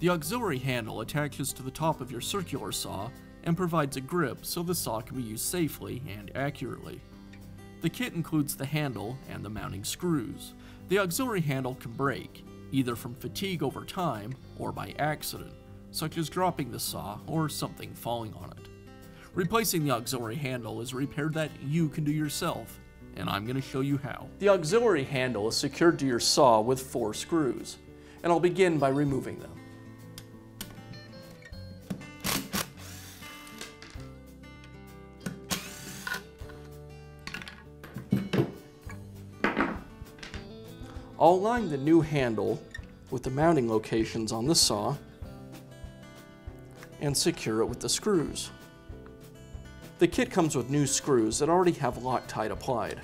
The auxiliary handle attaches to the top of your circular saw and provides a grip so the saw can be used safely and accurately. The kit includes the handle and the mounting screws. The auxiliary handle can break, either from fatigue over time or by accident, such as dropping the saw or something falling on it. Replacing the auxiliary handle is a repair that you can do yourself, and I'm going to show you how. The auxiliary handle is secured to your saw with 4 screws, and I'll begin by removing them. I'll align the new handle with the mounting locations on the saw and secure it with the screws. The kit comes with new screws that already have Loctite applied.